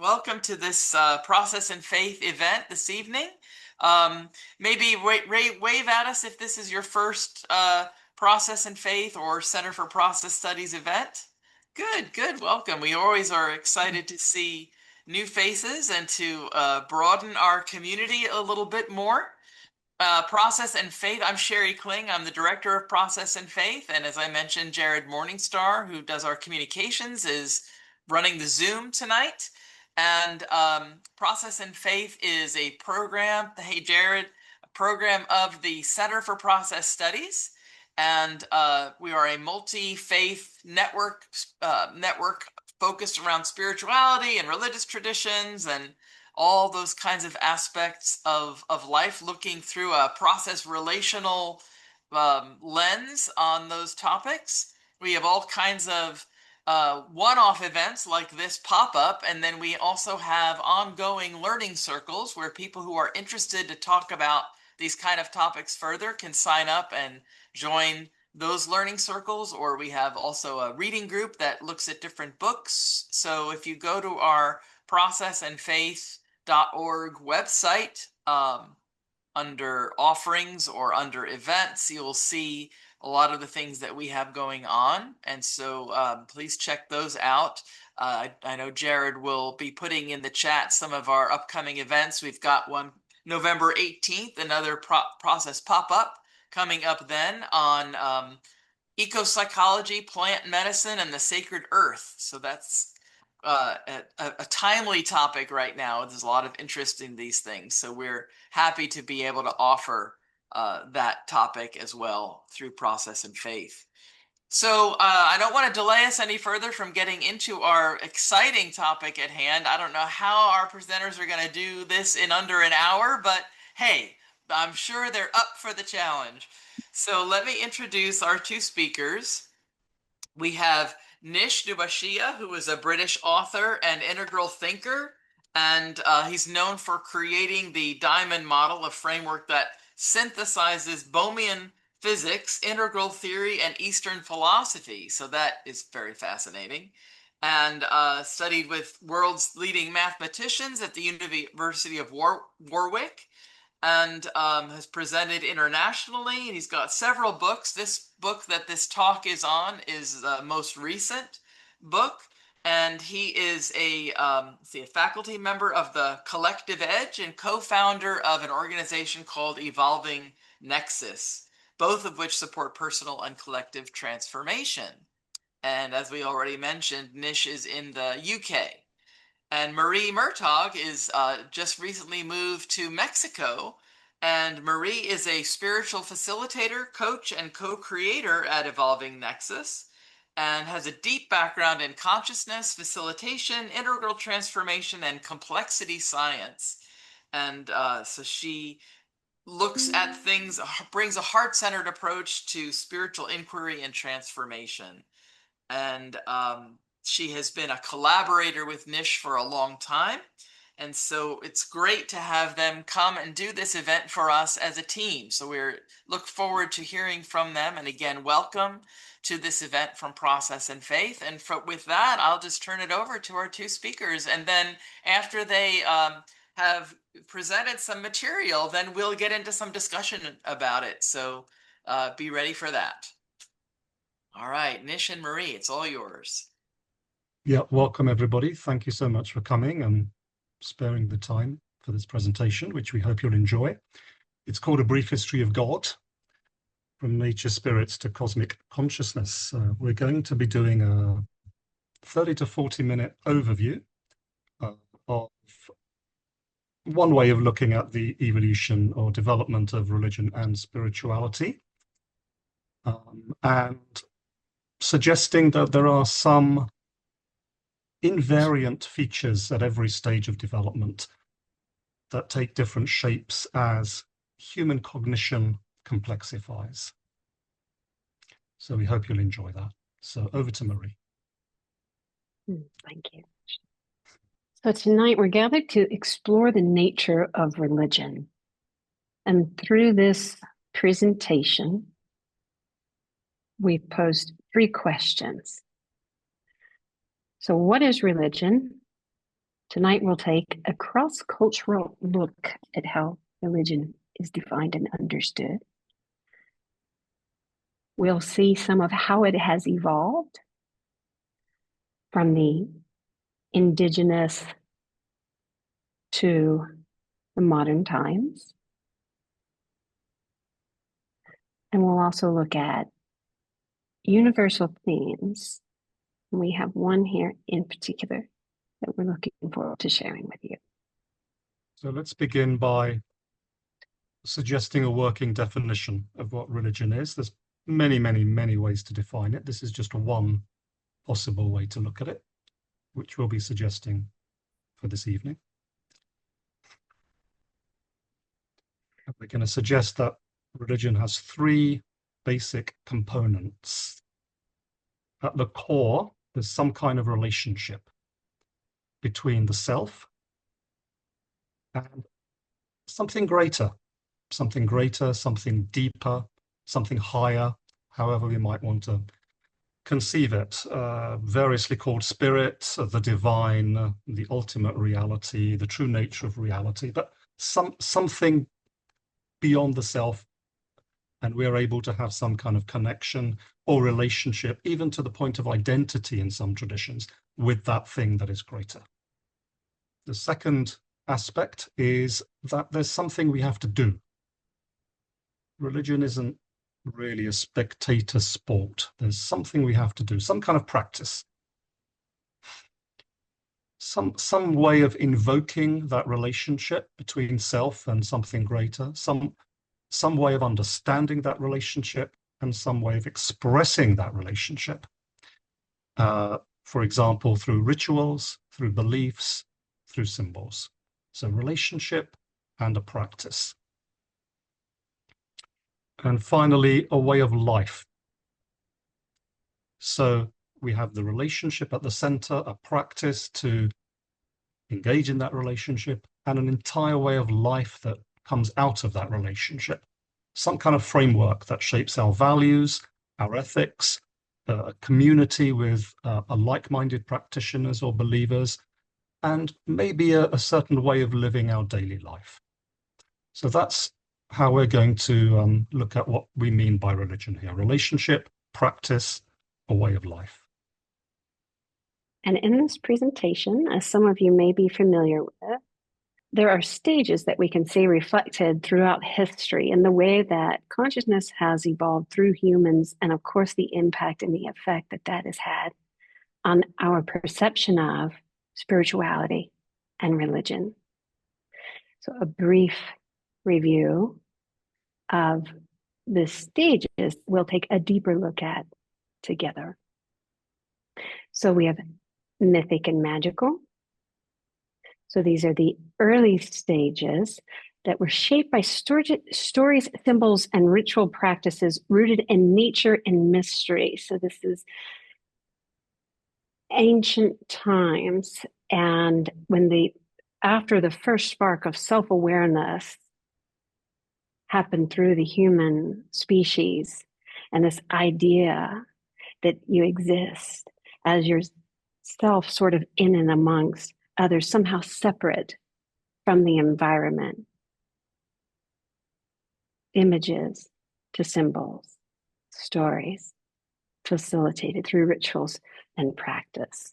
Welcome to this Process and Faith event this evening. Maybe wave at us if this is your first Process and Faith or Center for Process Studies event. Good. Welcome. We always are excited to see new faces and to broaden our community a little bit more. Process and Faith. I'm Sherry Kling. I'm the director of Process and Faith. And as I mentioned, Jared Morningstar, who does our communications, is running the Zoom tonight. And Process and Faith is a program, hey Jared, a program of the Center for Process Studies. And we are a multi-faith network focused around spirituality and religious traditions and all those kinds of aspects of life, looking through a process relational lens on those topics. We have all kinds of one-off events like this pop-up, and then we also have ongoing learning circles where people who are interested to talk about these kind of topics further can sign up and join those learning circles, or we have also a reading group that looks at different books. So if you go to our Process and Faith .org website, under offerings or under events, you'll see a lot of the things that we have going on. And so please check those out. I know Jared will be putting in the chat some of our upcoming events. We've got one November 18th, another process pop-up coming up then on eco-psychology, plant medicine, and the sacred earth. So that's a timely topic right now. There's a lot of interest in these things. So we're happy to be able to offer that topic as well through Process and Faith. So I don't want to delay us any further from getting into our exciting topic at hand. I don't know how our presenters are going to do this in under an hour, but hey, I'm sure they're up for the challenge. So let me introduce our two speakers. We have Nish Dubashia, who is a British author and integral thinker, and he's known for creating the Diamond model, a framework that synthesizes Bohmian physics, integral theory, and Eastern philosophy. So that is very fascinating. And studied with world's leading mathematicians at the University of Warwick, and has presented internationally. He's got several books. This book that this talk is on is the most recent book, and he is a faculty member of the Collective Edge and co-founder of an organization called Evolving Nexus, both of which support personal and collective transformation. And as we already mentioned, Nish is in the UK. And Marie Murtagh is just recently moved to Mexico. And Marie is a spiritual facilitator, coach, and co-creator at Evolving Nexus, and has a deep background in consciousness, facilitation, integral transformation, and complexity science. And so she looks at things, brings a heart-centered approach to spiritual inquiry and transformation. And she has been a collaborator with Nish for a long time. And so it's great to have them come and do this event for us as a team. So we're look forward to hearing from them. And again, welcome to this event from Process and Faith. And with that, I'll just turn it over to our two speakers. And then after they have presented some material, then we'll get into some discussion about it. So be ready for that. All right, Nish and Marie, it's all yours. Yeah, welcome everybody. Thank you so much for coming and sparing the time for this presentation, which we hope you'll enjoy. It's called A Brief History of God, From Nature Spirits to Cosmic Consciousness. We're going to be doing a 30 to 40-minute overview of one way of looking at the evolution or development of religion and spirituality, and suggesting that there are some invariant features at every stage of development that take different shapes as human cognition complexifies. So we hope you'll enjoy that. So over to Marie. Thank you. So tonight we're gathered to explore the nature of religion. And through this presentation, we've posed 3 questions. So what is religion? Tonight we'll take a cross-cultural look at how religion is defined and understood. We'll see some of how it has evolved from the indigenous to the modern times. And we'll also look at universal themes. And we have one here in particular that we're looking forward to sharing with you. So let's begin by suggesting a working definition of what religion is. There's many, many, many ways to define it. This is just one possible way to look at it, which we'll be suggesting for this evening. And we're going to suggest that religion has three basic components. At the core, there's some kind of relationship between the self and something greater, something deeper, something higher, however we might want to conceive it, variously called spirit, the divine, the ultimate reality, the true nature of reality, but something beyond the self, and we're able to have some kind of connection or relationship, even to the point of identity in some traditions, with that thing that is greater. The second aspect is that there's something we have to do. Religion isn't really a spectator sport. There's something we have to do, some kind of practice, some way of invoking that relationship between self and something greater, some way of understanding that relationship, and some way of expressing that relationship. For example, through rituals, through beliefs, through symbols. So relationship and a practice. And finally, a way of life. So we have the relationship at the center, a practice to engage in that relationship, and an entire way of life that comes out of that relationship. Some kind of framework that shapes our values, our ethics, a community with like-minded practitioners or believers, and maybe a certain way of living our daily life. So that's how we're going to look at what we mean by religion here: relationship, practice, a way of life. And in this presentation, as some of you may be familiar with, there are stages that we can see reflected throughout history in the way that consciousness has evolved through humans, and of course the impact and the effect that that has had on our perception of spirituality and religion. So a brief review of the stages we'll take a deeper look at together. So we have mythic and magical. So these are the early stages that were shaped by stories, symbols, and ritual practices rooted in nature and mystery. So this is ancient times, and after the first spark of self-awareness happened through the human species, and this idea that you exist as yourself, sort of in and amongst others, somehow separate from the environment. Images to symbols, stories, facilitated through rituals and practice.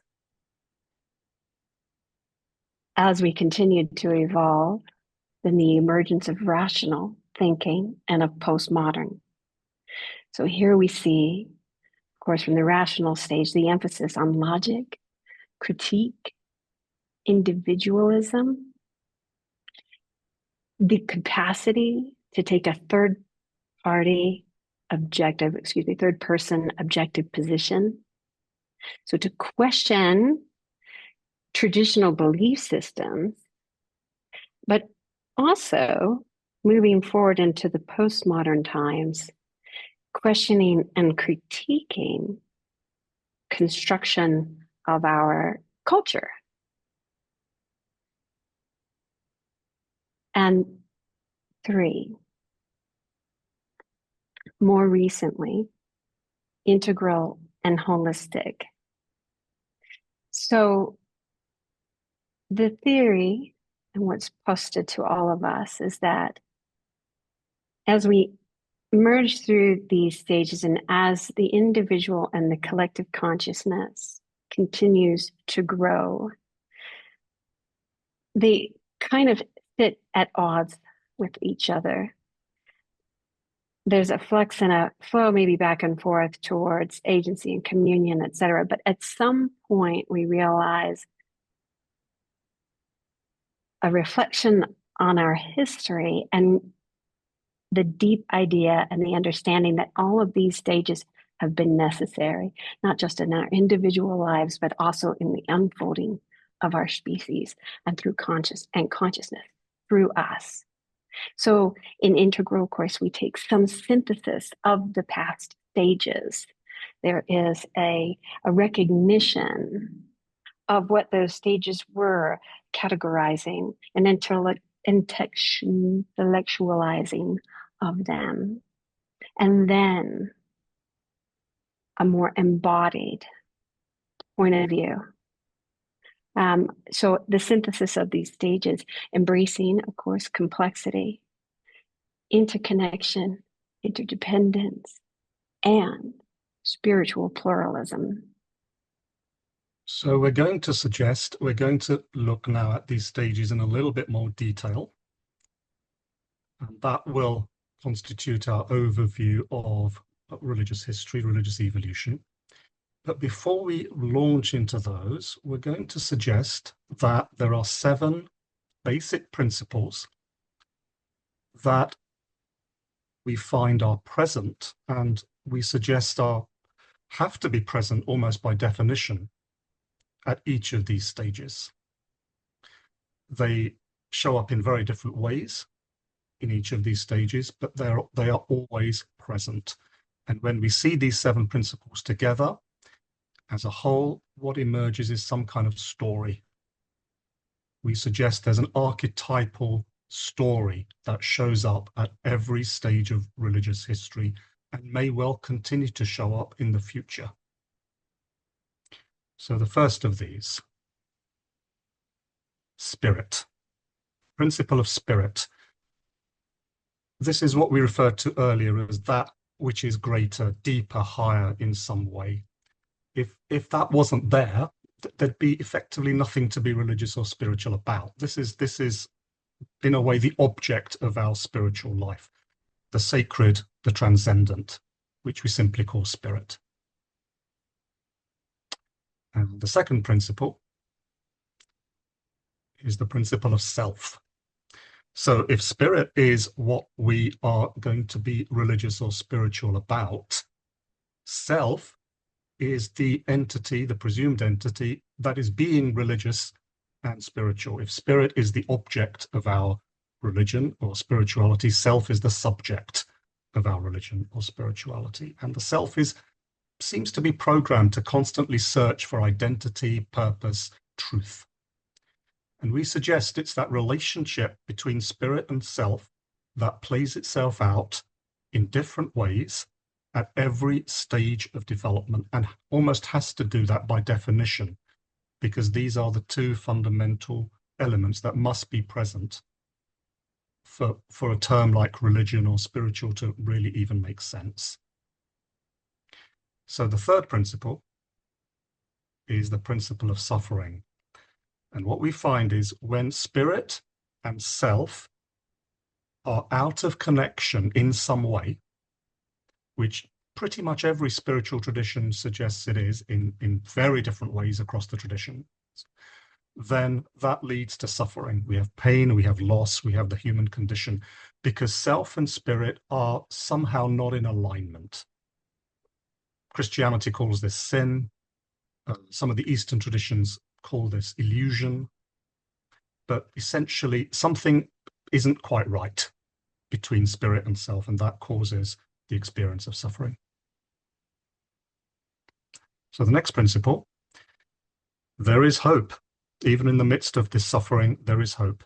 As we continued to evolve, then the emergence of rational thinking and of postmodern. So here we see, of course, from the rational stage, the emphasis on logic, critique, individualism, the capacity to take a third person objective position. So to question traditional belief systems, but also moving forward into the postmodern times, questioning and critiquing construction of our culture. And 3, more recently, integral and holistic. So the theory and what's posted to all of us is that as we merge through these stages and as the individual and the collective consciousness continues to grow, they kind of sit at odds with each other. There's a flux and a flow, maybe back and forth towards agency and communion, etc. But at some point, we realize a reflection on our history and the deep idea and the understanding that all of these stages have been necessary, not just in our individual lives, but also in the unfolding of our species and through consciousness through us. So in Integral, of course, we take some synthesis of the past stages. There is a recognition of what those stages were, categorizing and intellectualizing of them. And then a more embodied point of view. So the synthesis of these stages, embracing, of course, complexity, interconnection, interdependence, and spiritual pluralism. So we're going to look now at these stages in a little bit more detail. And that will constitute our overview of religious history, religious evolution. But before we launch into those, we're going to suggest that there are 7 basic principles that we find are present, and we suggest have to be present almost by definition at each of these stages. They show up in very different ways in each of these stages, but they are always present. And when we see these 7 principles together, as a whole, what emerges is some kind of story. We suggest there's an archetypal story that shows up at every stage of religious history and may well continue to show up in the future. So the first of these, spirit, principle of spirit. This is what we referred to earlier as that which is greater, deeper, higher in some way. If that wasn't there, there'd be effectively nothing to be religious or spiritual about. This is in a way the object of our spiritual life, the sacred, the transcendent, which we simply call spirit. And the second principle is the principle of self. So if spirit is what we are going to be religious or spiritual about, self is the entity, the presumed entity, that is being religious and spiritual. If spirit is the object of our religion or spirituality, self is the subject of our religion or spirituality. And the self seems to be programmed to constantly search for identity, purpose, truth. And we suggest it's that relationship between spirit and self that plays itself out in different ways at every stage of development, and almost has to do that by definition, because these are the 2 fundamental elements that must be present for a term like religion or spiritual to really even make sense. So the third principle is the principle of suffering. And what we find is when spirit and self are out of connection in some way, which pretty much every spiritual tradition suggests it is in very different ways across the tradition, then that leads to suffering. We have pain, we have loss, we have the human condition, because self and spirit are somehow not in alignment. Christianity calls this sin. Some of the Eastern traditions call this illusion. But essentially, something isn't quite right between spirit and self, and that causes the experience of suffering. So the next principle, there is hope. Even in the midst of this suffering, there is hope.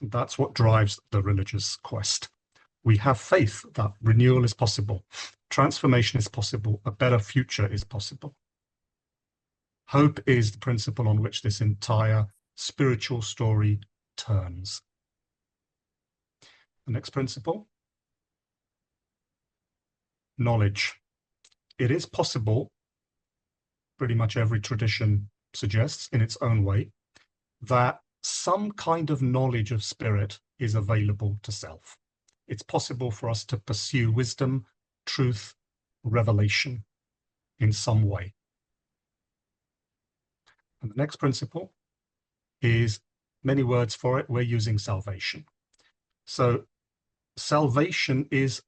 That's what drives the religious quest. We have faith that renewal is possible, transformation is possible, a better future is possible. Hope is the principle on which this entire spiritual story turns. The next principle, knowledge. It is possible, pretty much every tradition suggests in its own way, that some kind of knowledge of spirit is available to self. It's possible for us to pursue wisdom, truth, revelation in some way. And the next principle is, many words for it, we're using salvation. So salvation is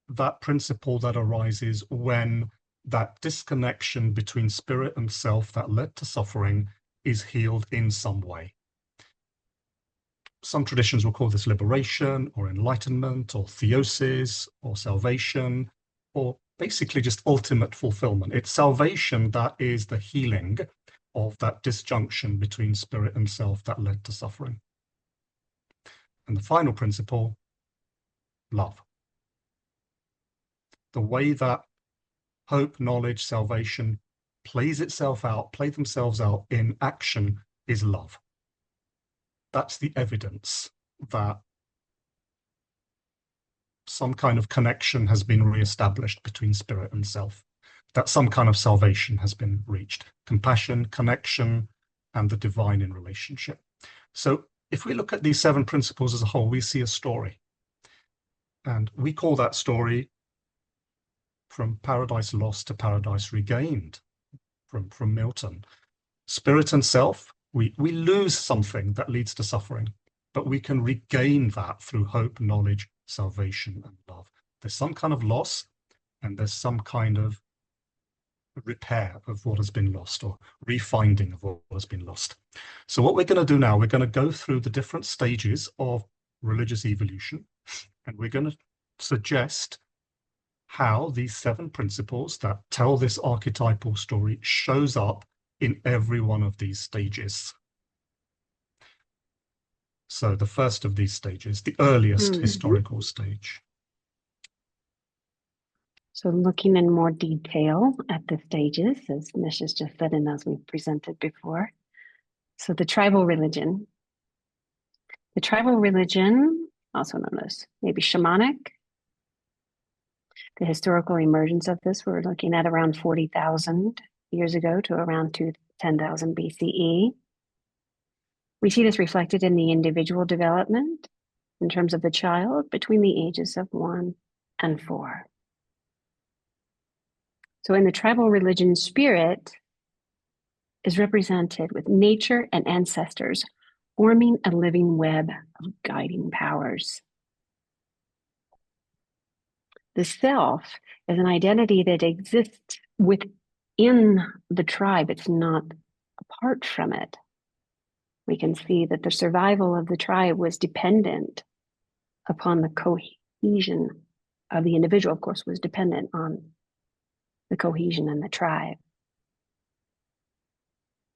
that principle that arises when that disconnection between spirit and self that led to suffering is healed in some way. Some traditions will call this liberation or enlightenment or theosis or salvation, or basically just ultimate fulfillment. It's salvation that is the healing of that disjunction between spirit and self that led to suffering. And the final principle, love. The way that hope, knowledge, salvation play themselves out in action is love. That's the evidence that some kind of connection has been re-established between spirit and self, that some kind of salvation has been reached. Compassion, connection, and the divine in relationship. So if we look at these 7 principles as a whole, we see a story. And we call that story from paradise lost to paradise regained, from Milton. Spirit and self, we lose something that leads to suffering, but we can regain that through hope, knowledge, salvation, and love. There's some kind of loss, and there's some kind of repair of what has been lost, or refinding of what has been lost. So what we're going to do now, we're going to go through the different stages of religious evolution, and we're going to suggest how these 7 principles that tell this archetypal story shows up in every one of these stages. So the first of these stages, the earliest historical stage. So looking in more detail at the stages, as Nish has just said and as we've presented before. So the tribal religion. The tribal religion, also known as maybe shamanic. The historical emergence of this, we're looking at around 40,000 years ago to around 10,000 BCE. We see this reflected in the individual development in terms of the child between the ages of 1 and 4. So in the tribal religion, spirit is represented with nature and ancestors forming a living web of guiding powers. The self is an identity that exists within the tribe. It's not apart from it. We can see that the survival of the tribe was dependent upon the cohesion of the individual, of course, was dependent on the cohesion in the tribe.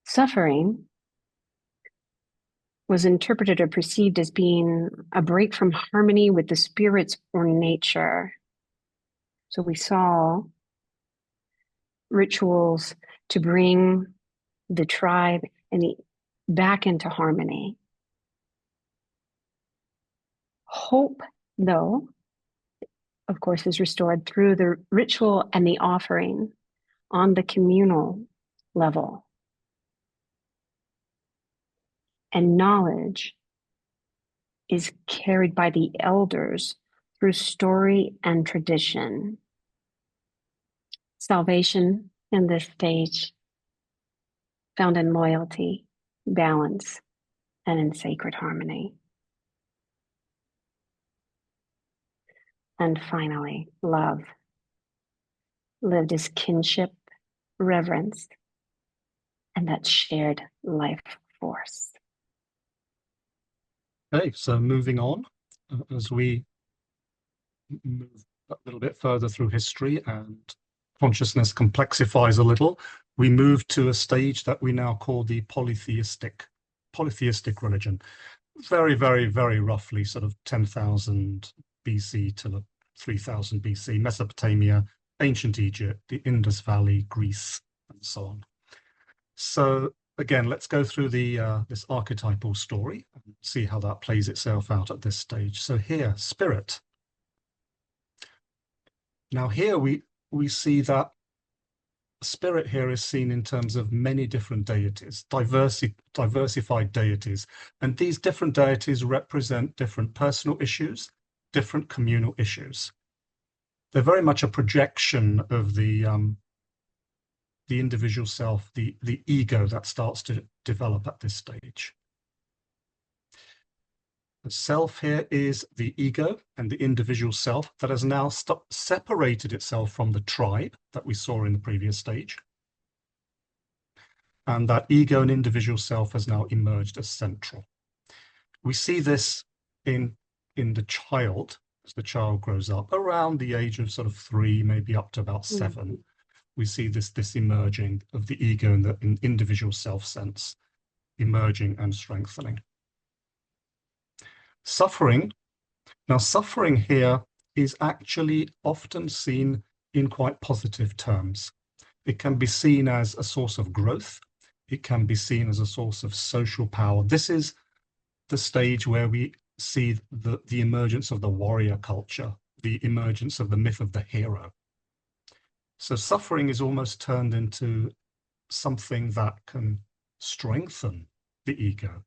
Suffering was interpreted or perceived as being a break from harmony with the spirits or nature. So we saw rituals to bring the tribe back into harmony. Hope, though, of course, is restored through the ritual and the offering on the communal level. And knowledge is carried by the elders through story and tradition. Salvation in this stage found in loyalty, balance, and in sacred harmony. And finally, love, lived as kinship, reverence, and that shared life force. Okay, so moving on, as we move a little bit further through history and consciousness complexifies a little, we move to a stage that we now call the polytheistic religion. Very, very, very roughly sort of 10,000 BC to 3000 BC, Mesopotamia, ancient Egypt, the Indus Valley, Greece, and so on. So again, let's go through this archetypal story and see how that plays itself out at this stage. So here, spirit. Now here we see that spirit here is seen in terms of many different deities, diversified deities. And these different deities represent different personal issues, different communal issues. They're very much a projection of the individual self, the ego that starts to develop at this stage. The self here is the ego and the individual self that has now separated itself from the tribe that we saw in the previous stage. And that ego and individual self has now emerged as central. We see this in the child, as the child grows up, around the age of sort of 3, maybe up to about 7. We see this emerging of the ego and the individual self sense emerging and strengthening. Suffering. Now, suffering here is actually often seen in quite positive terms. It can be seen as a source of growth. It can be seen as a source of social power. This is the stage where we see the emergence of the warrior culture, the emergence of the myth of the hero. So suffering is almost turned into something that can strengthen the ego,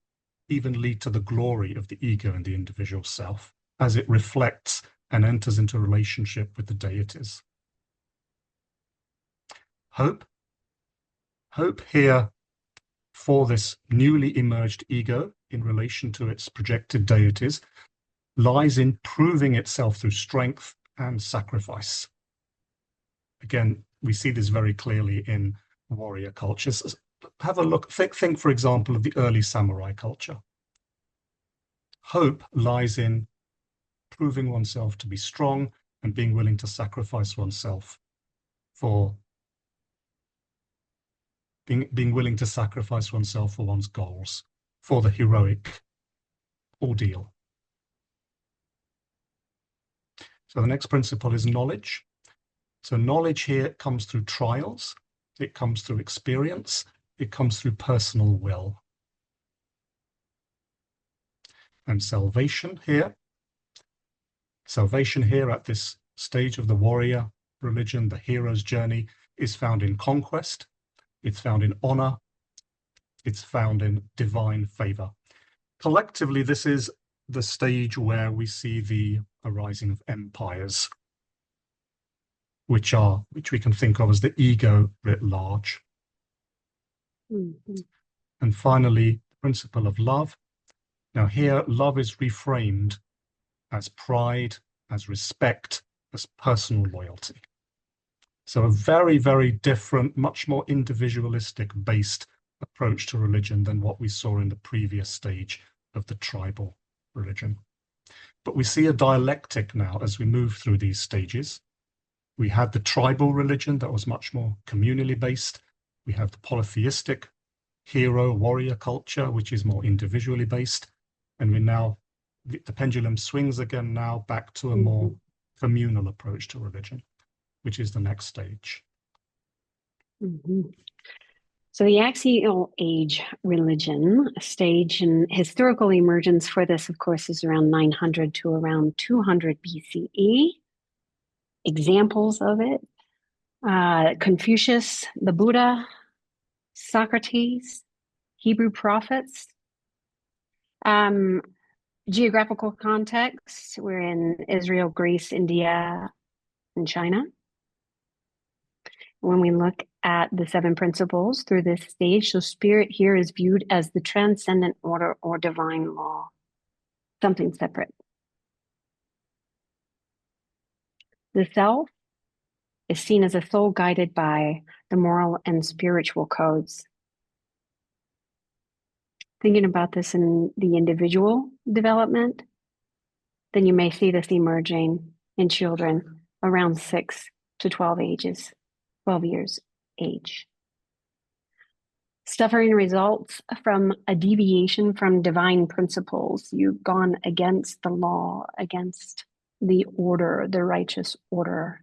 even lead to the glory of the ego and the individual self as it reflects and enters into relationship with the deities. Hope. Hope here for this newly emerged ego in relation to its projected deities lies in proving itself through strength and sacrifice. Again, we see this very clearly in warrior cultures. Have a look, think for example, of the early samurai culture. Hope lies in proving oneself to be strong and being willing to sacrifice oneself for being willing to sacrifice oneself for one's goals, for the heroic ordeal. So the next principle is knowledge. So knowledge here comes through trials, it comes through experience, it comes through personal will. And salvation here at this stage of the warrior religion, the hero's journey, is found in conquest, it's found in honor, it's found in divine favor. Collectively, this is the stage where we see the arising of empires, which we can think of as the ego writ large. And finally, the principle of love. Now here, love is reframed as pride, as respect, as personal loyalty. So a very, very different, much more individualistic based approach to religion than what we saw in the previous stage of the tribal religion. But we see a dialectic now as we move through these stages. We had the tribal religion that was much more communally based. We have the polytheistic hero warrior culture, which is more individually based. And we now, the pendulum swings again now back to a more communal approach to religion, which is the next stage. So the axial age religion stage and historical emergence for this, of course, is around 900 to around 200 BCE. Examples of it, Confucius, the Buddha, Socrates, Hebrew prophets. Geographical context, we're in Israel, Greece, India, and China. When we look at the 7 principles through this stage, so spirit here is viewed as the transcendent order or divine law, something separate. The self is seen as a soul guided by the moral and spiritual codes. Thinking about this in the individual development, then you may see this emerging in children around 6 to 12 years age. Suffering results from a deviation from divine principles. You've gone against the law, against the order, the righteous order.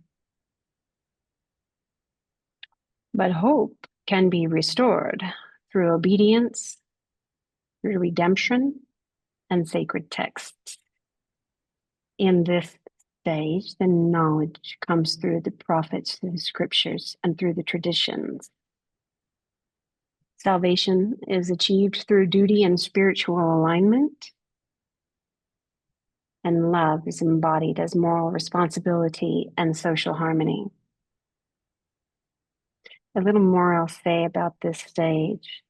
But hope can be restored through obedience, through redemption, and sacred texts. In this stage, the knowledge comes through the prophets, through the scriptures, and through the traditions. Salvation is achieved through duty and spiritual alignment, and love is embodied as moral responsibility and social harmony. A little more I'll say about this stage.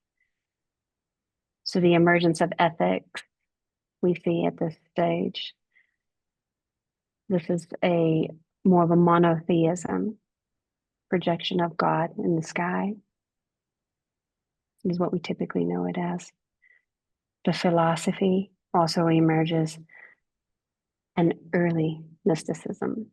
So the emergence of ethics we see at this stage. This is a more of a monotheism, projection of God in the sky. This is what we typically know it as. The philosophy also emerges, and early mysticism.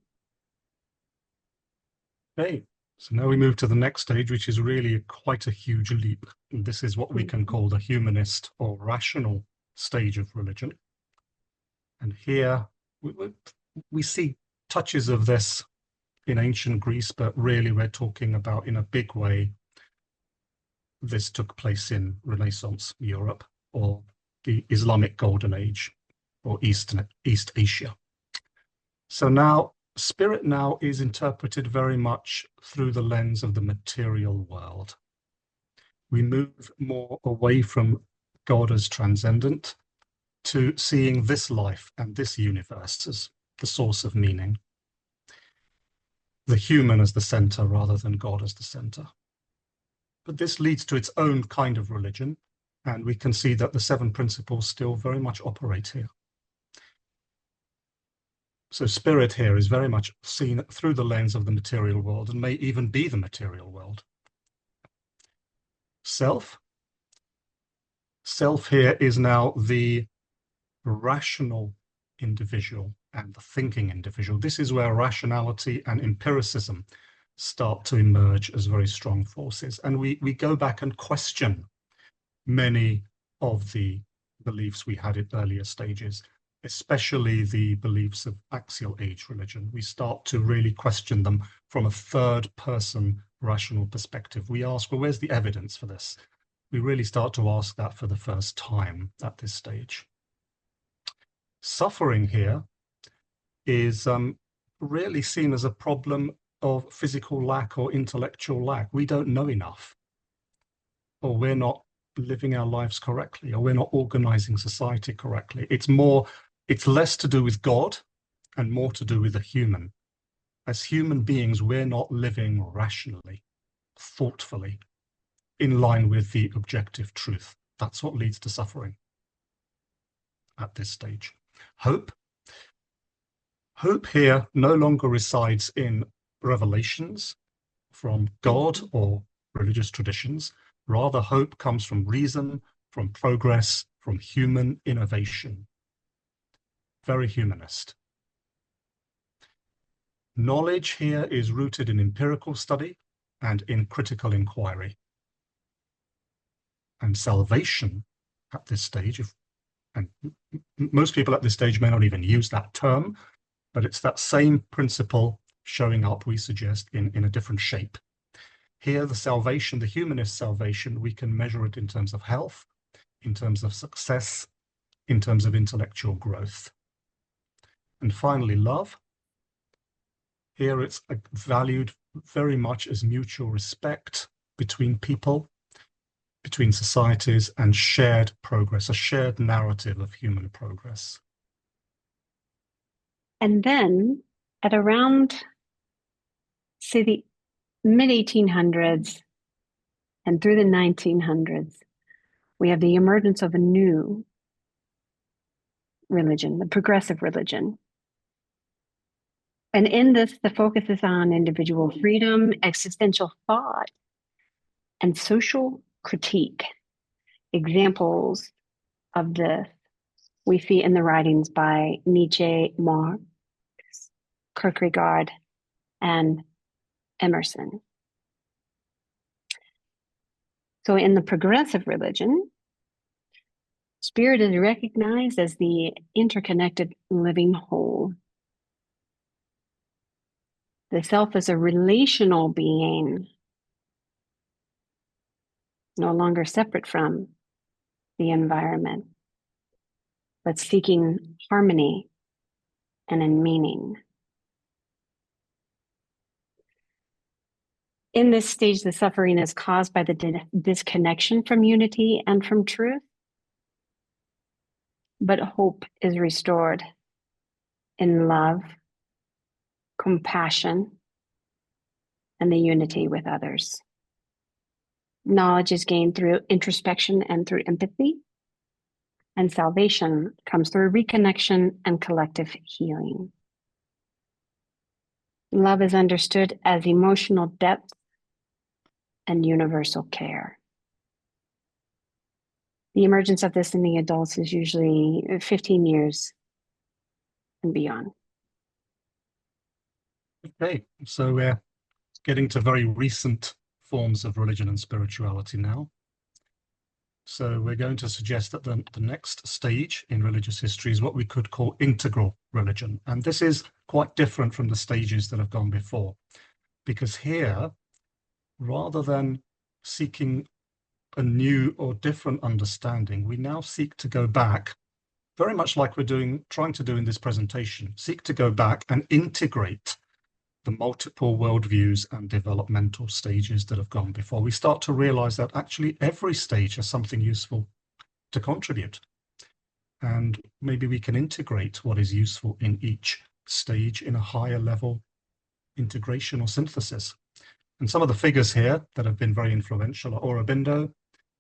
Okay, so now we move to the next stage, which is really quite a huge leap. And this is what we can call the humanist or rational stage of religion. And here we see touches of this in ancient Greece, but really we're talking about, in a big way, this took place in Renaissance Europe, or the Islamic Golden Age, or East Asia. So now, spirit now is interpreted very much through the lens of the material world. We move more away from God as transcendent to seeing this life and this universe as the source of meaning. The human as the center rather than God as the center. But this leads to its own kind of religion, and we can see that the 7 principles still very much operate here. So spirit here is very much seen through the lens of the material world, and may even be the material world. Self here is now the rational individual and the thinking individual. This is where rationality and empiricism start to emerge as very strong forces. And we go back and question many of the beliefs we had at earlier stages, especially the beliefs of axial age religion. We start to really question them from a third-person rational perspective. We ask, well, where's the evidence for this? We really start to ask that for the first time at this stage. Suffering here is really seen as a problem of physical lack or intellectual lack. We don't know enough, or we're not living our lives correctly, or we're not organizing society correctly. It's less to do with God and more to do with the human. As human beings, we're not living rationally, thoughtfully, in line with the objective truth. That's what leads to suffering at this stage. Hope here no longer resides in revelations from God or religious traditions. Rather, hope comes from reason, from progress, from human innovation. Very humanist. Knowledge here is rooted in empirical study and in critical inquiry. And salvation at this stage, and most people at this stage may not even use that term, but it's that same principle showing up, we suggest, in a different shape. Here, the salvation, the humanist salvation, we can measure it in terms of health, in terms of success, in terms of intellectual growth. And finally, love. Here it's valued very much as mutual respect between people, between societies, and shared progress, a shared narrative of human progress. And then at around, say, the mid-1800s and through the 1900s, we have the emergence of a new religion, the progressive religion. And in this, the focus is on individual freedom, existential thought, and social critique. Examples of this we see in the writings by Nietzsche, Marx, Kierkegaard, and Emerson. So in the progressive religion, spirit is recognized as the interconnected living whole. The self is a relational being. no longer separate from the environment, but seeking harmony and in meaning. In this stage, the suffering is caused by the disconnection from unity and from truth, but hope is restored in love, compassion, and the unity with others. Knowledge is gained through introspection and through empathy, and salvation comes through reconnection and collective healing. Love is understood as emotional depth and universal care. The emergence of this in the adults is usually 15 years and beyond. Okay, so we're getting to very recent forms of religion and spirituality now. So we're going to suggest that the next stage in religious history is what we could call integral religion. And this is quite different from the stages that have gone before, because here, rather than seeking a new or different understanding, we now seek to go back, very much like we're trying to do in this presentation, seek to go back and integrate the multiple worldviews and developmental stages that have gone before. We start to realize that actually every stage has something useful to contribute. And maybe we can integrate what is useful in each stage in a higher level integration or synthesis. And some of the figures here that have been very influential are Aurobindo,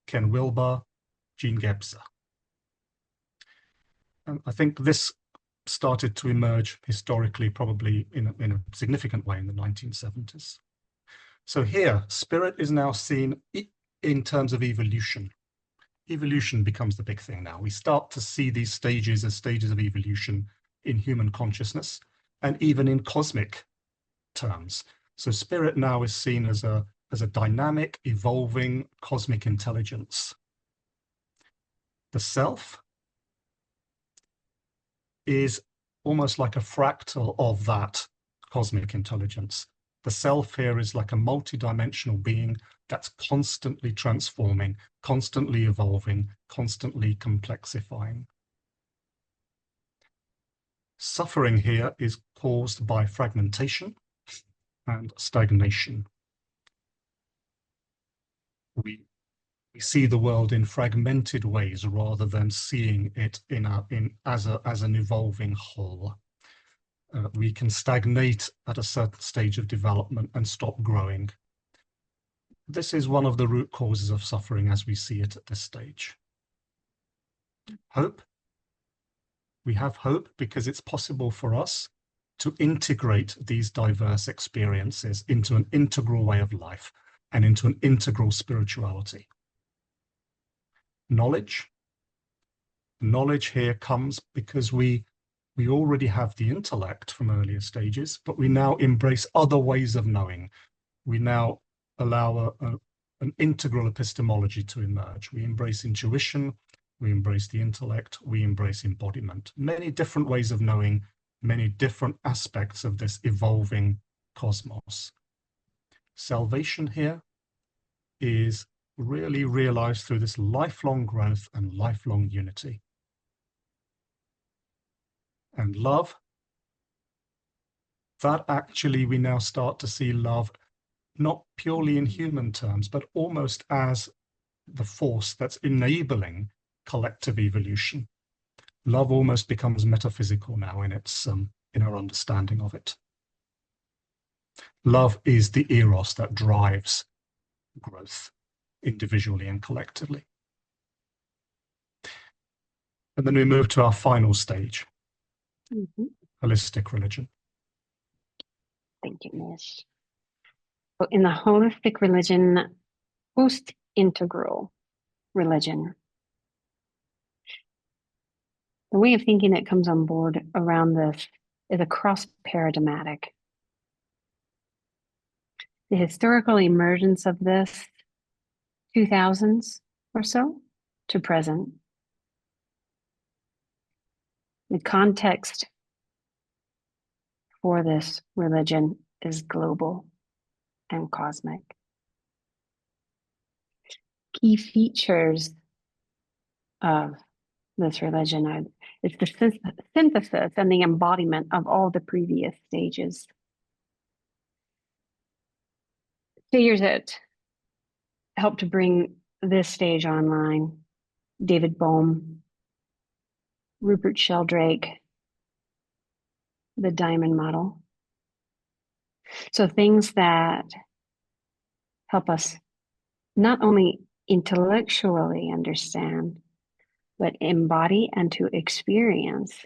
Ken Wilber, Jean Gebser. And I think this started to emerge historically, probably in a significant way in the 1970s. So here, spirit is now seen in terms of evolution. Evolution becomes the big thing now. We start to see these stages as stages of evolution in human consciousness and even in cosmic terms. So spirit now is seen as a dynamic, evolving cosmic intelligence. The self is almost like a fractal of that cosmic intelligence. The self here is like a multidimensional being that's constantly transforming, constantly evolving, constantly complexifying. Suffering here is caused by fragmentation and stagnation. We see the world in fragmented ways rather than seeing it as an evolving whole. We can stagnate at a certain stage of development and stop growing. This is one of the root causes of suffering as we see it at this stage. Hope. We have hope because it's possible for us to integrate these diverse experiences into an integral way of life and into an integral spirituality. Knowledge. Knowledge here comes because we already have the intellect from earlier stages, but we now embrace other ways of knowing. We now allow an integral epistemology to emerge. We embrace intuition, we embrace the intellect, we embrace embodiment. Many different ways of knowing, many different aspects of this evolving cosmos. Salvation here is really realized through this lifelong growth and lifelong unity. And love, that actually we now start to see love not purely in human terms, but almost as the force that's enabling collective evolution. Love almost becomes metaphysical now in our understanding of it. Love is the eros that drives growth individually and collectively. And then we move to our final stage, holistic religion. Thank you, Nish. So in the holistic religion, post-integral religion, the way of thinking that comes on board around this is a cross-paradigmatic. The historical emergence of this 2000s or so to present. The context for this religion is global and cosmic. key features of this religion are it's the synthesis and the embodiment of all the previous stages. Figures that helped to bring this stage online: David Bohm, Rupert Sheldrake, the diamond model. So things that help us not only intellectually understand, but embody and to experience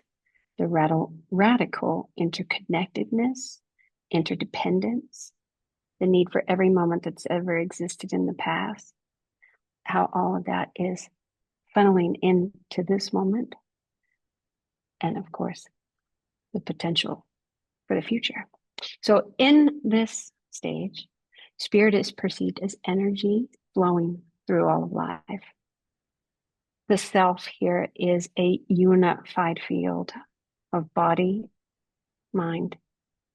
the radical interconnectedness, interdependence, the need for every moment that's ever existed in the past, how all of that is funneling into this moment, and of course, the potential for the future. So in this stage, spirit is perceived as energy flowing through all of life. The self here is a unified field of body, mind,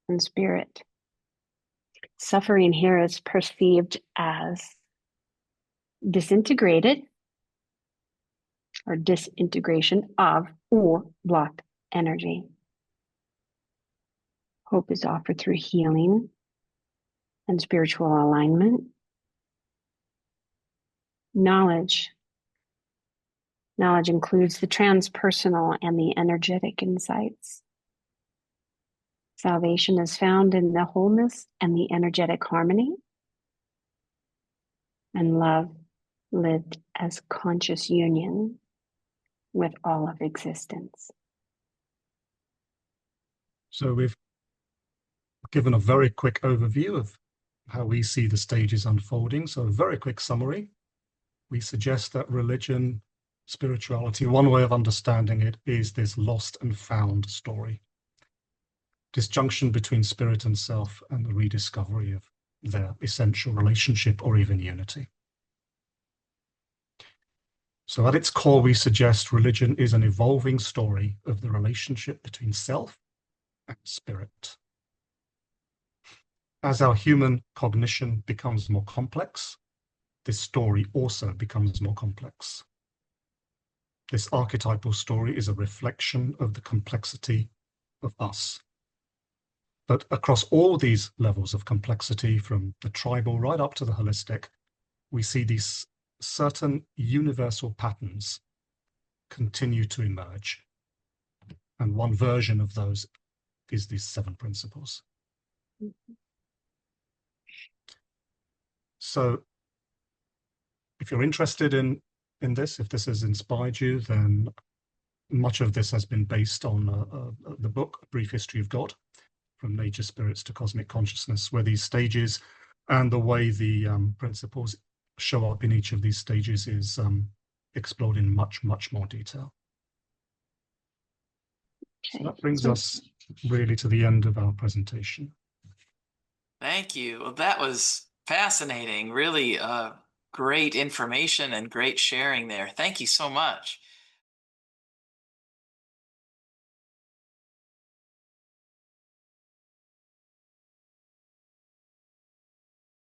and spirit. Suffering here is perceived as disintegrated or disintegration of or blocked energy. Hope is offered through healing and spiritual alignment. Knowledge includes the transpersonal and the energetic insights. Salvation is found in the wholeness and the energetic harmony. And love lived as conscious union with all of existence. So we've given a very quick overview of how we see the stages unfolding. So a very quick summary. We suggest that religion, spirituality, one way of understanding it is this lost and found story. Disjunction between spirit and self and the rediscovery of their essential relationship or even unity. So at its core, we suggest religion is an evolving story of the relationship between self and spirit. As our human cognition becomes more complex, this story also becomes more complex. This archetypal story is a reflection of the complexity of us. But across all these levels of complexity, from the tribal right up to the holistic, we see these certain universal patterns continue to emerge. And one version of those is these 7 principles. So if you're interested in this, if this has inspired you, then much of this has been based on the book, A Brief History of God, From Nature Spirits to Cosmic Consciousness, where these stages and the way the principles show up in each of these stages is explored in much, much more detail. So that brings us really to the end of our presentation. Thank you. Well, that was fascinating. Really great information and great sharing there. Thank you so much.